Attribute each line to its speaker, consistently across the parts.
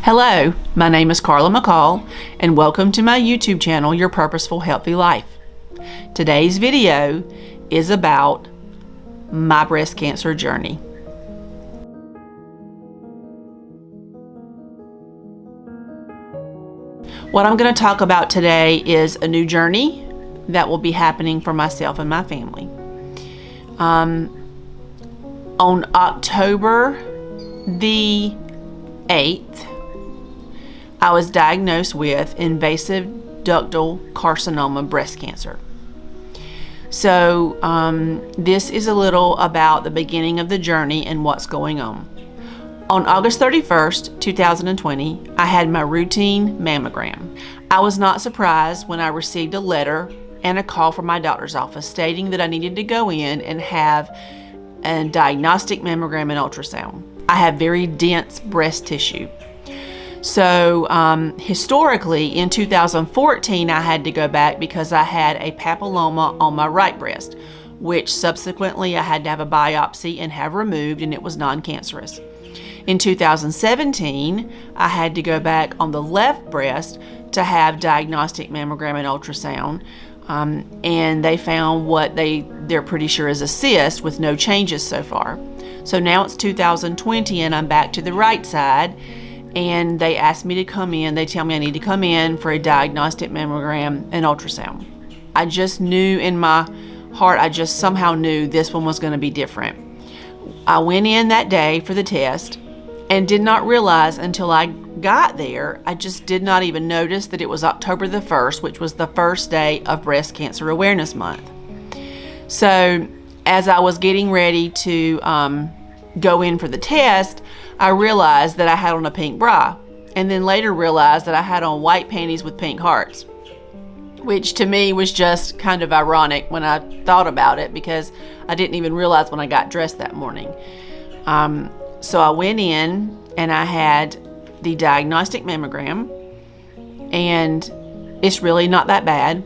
Speaker 1: Hello, my name is Carla McCall, and welcome to my YouTube channel, Your Purposeful Healthy Life. Today's video is about my breast cancer journey. What I'm going to talk about today is a new journey that will be happening for myself and my family. On October the 8th, I was diagnosed with invasive ductal carcinoma breast cancer. So this is a little about the beginning of the journey and what's going on. On August 31st, 2020, I had my routine mammogram. I was not surprised when I received a letter and a call from my doctor's office stating that I needed to go in and have a diagnostic mammogram and ultrasound. I have very dense breast tissue. So historically, in 2014, I had to go back because I had a papilloma on my right breast, which subsequently I had to have a biopsy and have removed, and it was non-cancerous. In 2017, I had to go back on the left breast to have diagnostic mammogram and ultrasound, and they found what they're pretty sure is a cyst with no changes so far. So now it's 2020 and I'm back to the right side, and they asked me to come in. They tell me I need to come in for a diagnostic mammogram and ultrasound. I just knew in my heart, I just somehow knew this one was going to be different. I went in that day for the test and did not realize until I got there, I just did not even notice that it was October the 1st, which was the first day of Breast Cancer Awareness Month. So as I was getting ready to go in for the test, I realized that I had on a pink bra, and then later realized that I had on white panties with pink hearts, which to me was just kind of ironic when I thought about it, because I didn't even realize when I got dressed that morning. So I went in and I had the diagnostic mammogram, and it's really not that bad.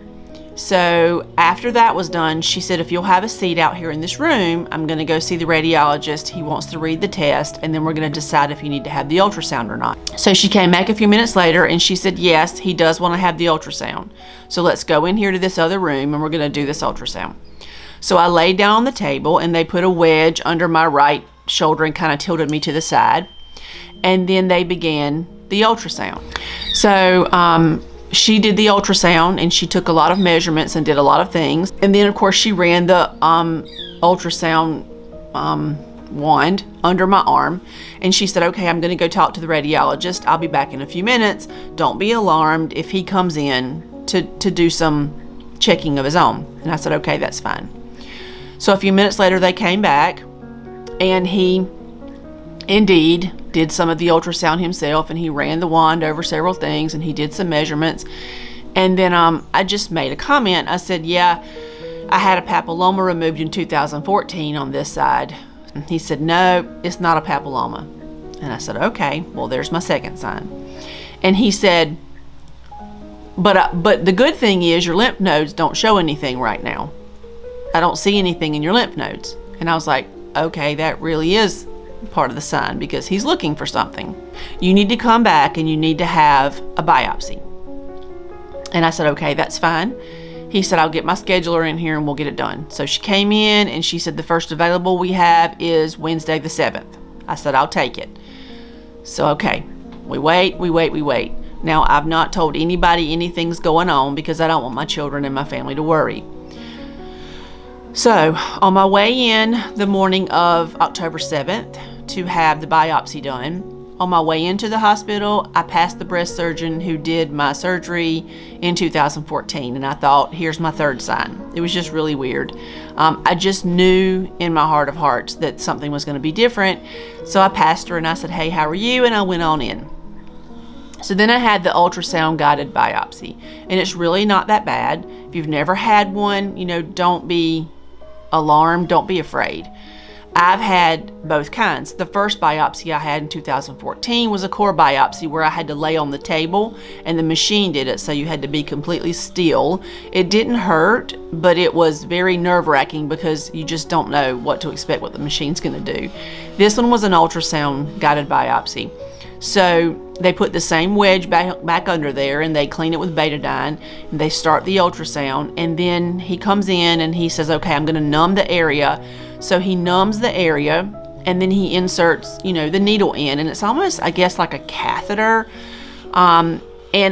Speaker 1: So after that was done, she said, if you'll have a seat out here in this room, I'm going to go see the radiologist. He wants to read the test, and then we're going to decide if you need to have the ultrasound or not. So she came back a few minutes later and she said, yes, he does want to have the ultrasound. So let's go in here to this other room and we're going to do this ultrasound. So I laid down on the table and they put a wedge under my right shoulder and kind of tilted me to the side. And then they began the ultrasound. So she did the ultrasound and she took a lot of measurements and did a lot of things. And then of course she ran the ultrasound wand under my arm, and she said, okay, I'm going to go talk to the radiologist. I'll be back in a few minutes. Don't be alarmed if he comes in to do some checking of his own. And I said, okay, that's fine. So a few minutes later they came back, and he indeed did some of the ultrasound himself, and he ran the wand over several things and he did some measurements. And then I just made a comment. I said, yeah, I had a papilloma removed in 2014 on this side. And he said, no, it's not a papilloma. And I said, okay, well, there's my second sign. And he said, but the good thing is your lymph nodes don't show anything right now. I don't see anything in your lymph nodes. And I was like, okay, that really is part of the sign, because he's looking for something. You need to come back and you need to have a biopsy. And I said, okay, that's fine. He said, I'll get my scheduler in here and we'll get it done. So she came in and she said, the first available we have is Wednesday the 7th. I said, I'll take it. So, okay, we wait. Now, I've not told anybody anything's going on because I don't want my children and my family to worry. So on my way in the morning of October 7th to have the biopsy done, on my way into the hospital, I passed the breast surgeon who did my surgery in 2014, and I thought, here's my third sign. It was just really weird. I just knew in my heart of hearts that something was going to be different. So I passed her and I said, hey, how are you? And I went on in. So then I had the ultrasound guided biopsy, and it's really not that bad. If you've never had one, don't be alarmed, don't be afraid. I've had both kinds. The first biopsy I had in 2014 was a core biopsy where I had to lay on the table and the machine did it, so you had to be completely still. It didn't hurt, but it was very nerve-wracking because you just don't know what to expect, what the machine's going to do. This one was an ultrasound guided biopsy. So they put the same wedge back under there, and they clean it with betadine, and they start the ultrasound, and then he comes in and he says, okay, I'm going to numb the area. So he numbs the area, and then he inserts, the needle in, and it's almost, I guess, like a catheter. And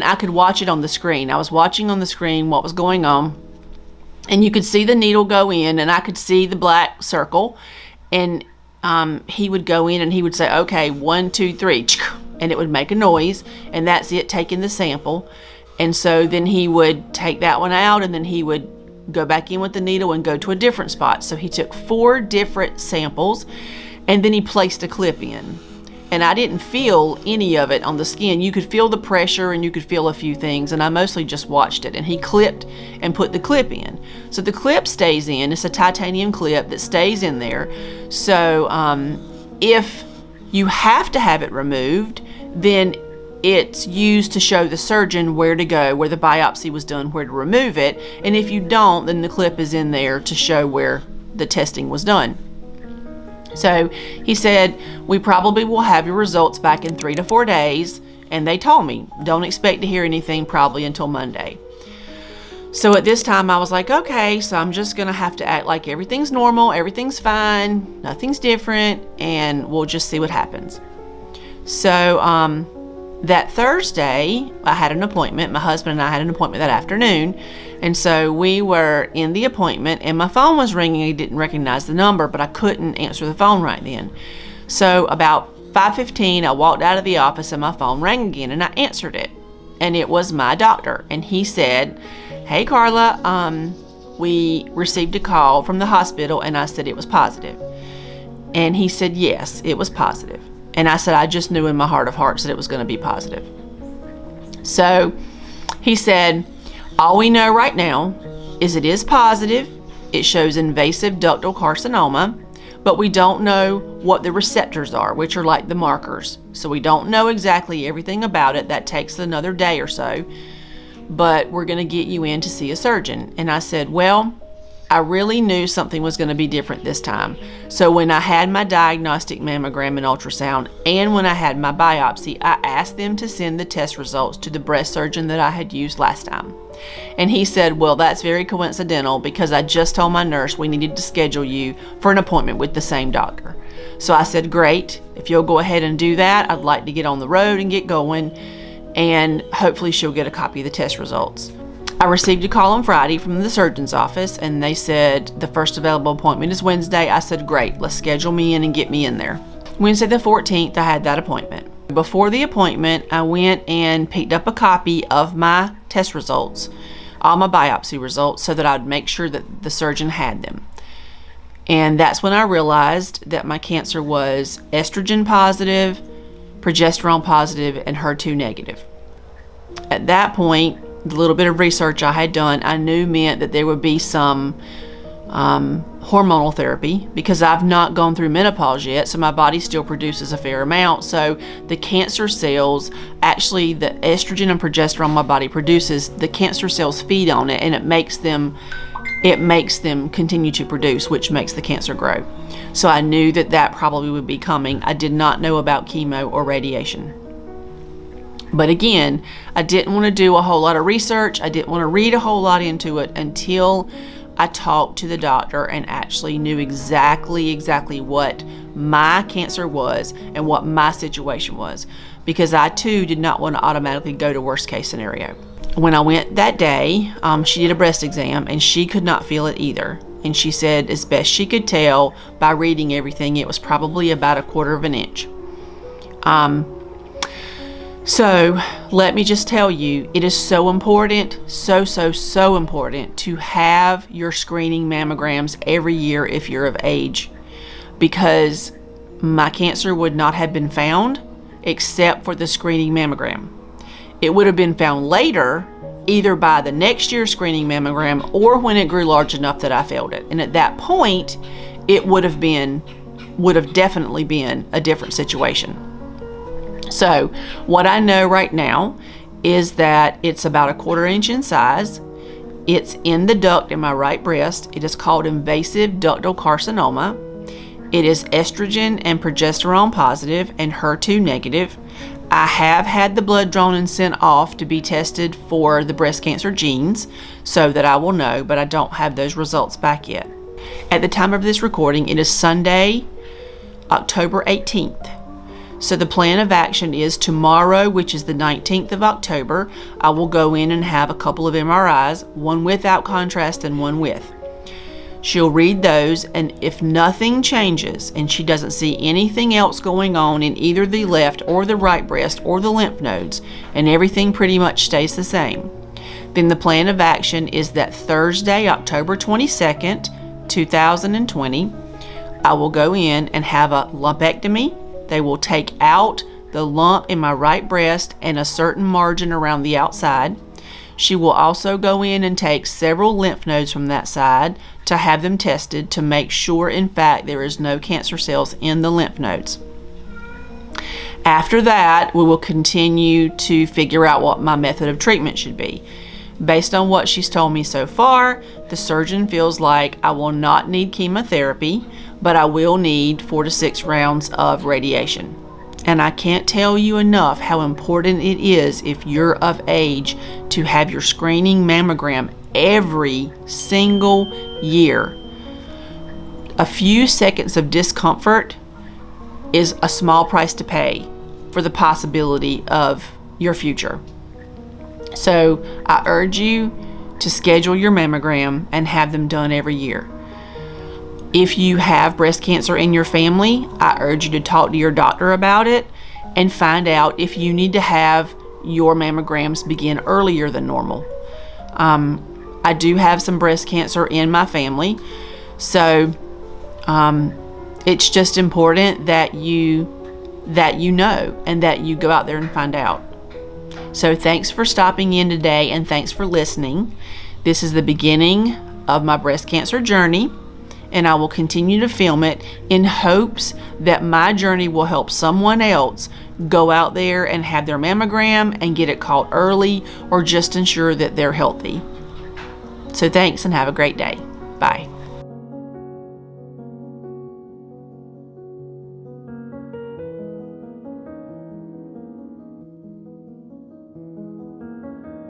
Speaker 1: I could watch it on the screen. I was watching on the screen what was going on, and you could see the needle go in, and I could see the black circle, and he would go in and he would say, okay, 1, 2, 3, and it would make a noise, and that's it, taking the sample. And so then he would take that one out, and then he would go back in with the needle and go to a different spot. So he took 4 different samples, and then he placed a clip in. And I didn't feel any of it on the skin. You could feel the pressure, and you could feel a few things, and I mostly just watched it. And he clipped and put the clip in. So the clip stays in. It's a titanium clip that stays in there. So if you have to have it removed, then it's used to show the surgeon where to go, where the biopsy was done, where to remove it. And if you don't, then the clip is in there to show where the testing was done. So he said, we probably will have your results back in 3 to 4 days. And they told me, don't expect to hear anything probably until Monday. So at this time I was like, okay, so I'm just going to have to act like everything's normal, everything's fine, nothing's different, and we'll just see what happens. So that Thursday, I had an appointment. My husband and I had an appointment that afternoon. And so we were in the appointment, and my phone was ringing. I didn't recognize the number, but I couldn't answer the phone right then. So about 5:15, I walked out of the office, and my phone rang again, and I answered it. And it was my doctor. And he said, hey, Carla, we received a call from the hospital, and I said it was positive. And he said, yes, it was positive. And I said, I just knew in my heart of hearts that it was going to be positive. So he said, all we know right now is it is positive. It shows invasive ductal carcinoma, but we don't know what the receptors are, which are like the markers. So we don't know exactly everything about it. That takes another day or so, but we're going to get you in to see a surgeon. And I said, well, I really knew something was going to be different this time. So when I had my diagnostic mammogram and ultrasound, and when I had my biopsy, I asked them to send the test results to the breast surgeon that I had used last time. And he said, well, that's very coincidental, because I just told my nurse we needed to schedule you for an appointment with the same doctor. So I said, great, if you'll go ahead and do that, I'd like to get on the road and get going, and hopefully she'll get a copy of the test results. I received a call on Friday from the surgeon's office, and they said the first available appointment is Wednesday. I said, great, let's schedule me in and get me in there. Wednesday the 14th, I had that appointment. Before the appointment, I went and picked up a copy of my test results, all my biopsy results, so that I'd make sure that the surgeon had them. And that's when I realized that my cancer was estrogen positive, progesterone positive, and HER2 negative. At that point, the little bit of research I had done, I knew meant that there would be some hormonal therapy, because I've not gone through menopause yet, so my body still produces a fair amount. So the cancer cells, actually the estrogen and progesterone my body produces, the cancer cells feed on it, and it makes them continue to produce, which makes the cancer grow. So I knew that probably would be coming. I did not know about chemo or radiation. But again, I didn't want to do a whole lot of research. I didn't want to read a whole lot into it until I talked to the doctor and actually knew exactly what my cancer was and what my situation was, because I too did not want to automatically go to worst case scenario. When I went that day, she did a breast exam, and she could not feel it either. And she said, as best she could tell by reading everything, it was probably about 1/4 inch. So let me just tell you, it is so important, so important to have your screening mammograms every year if you're of age, because my cancer would not have been found except for the screening mammogram. It would have been found later, either by the next year's screening mammogram or when it grew large enough that I failed it. And at that point, it would have definitely been a different situation. So what I know right now is that it's about 1/4 inch in size. It's in the duct in my right breast. It is called invasive ductal carcinoma. It is estrogen and progesterone positive and HER2 negative. I have had the blood drawn and sent off to be tested for the breast cancer genes so that I will know, but I don't have those results back yet. At the time of this recording, it is Sunday, October 18th. So the plan of action is tomorrow, which is the 19th of October, I will go in and have a couple of MRIs, one without contrast and one with. She'll read those, and if nothing changes and she doesn't see anything else going on in either the left or the right breast or the lymph nodes, and everything pretty much stays the same, then the plan of action is that Thursday, October 22nd, 2020, I will go in and have a lumpectomy. They will take out the lump in my right breast and a certain margin around the outside. She will also go in and take several lymph nodes from that side to have them tested to make sure, in fact, there is no cancer cells in the lymph nodes. After that, we will continue to figure out what my method of treatment should be. Based on what she's told me so far, the surgeon feels like I will not need chemotherapy, but I will need 4 to 6 rounds of radiation. And I can't tell you enough how important it is, if you're of age, to have your screening mammogram every single year. A few seconds of discomfort is a small price to pay for the possibility of your future. So I urge you to schedule your mammogram and have them done every year. If you have breast cancer in your family, I urge you to talk to your doctor about it and find out if you need to have your mammograms begin earlier than normal. I do have some breast cancer in my family, so it's just important that you know and that you go out there and find out. So thanks for stopping in today, and thanks for listening. This is the beginning of my breast cancer journey, and I will continue to film it in hopes that my journey will help someone else go out there and have their mammogram and get it caught early, or just ensure that they're healthy. So thanks, and have a great day. Bye.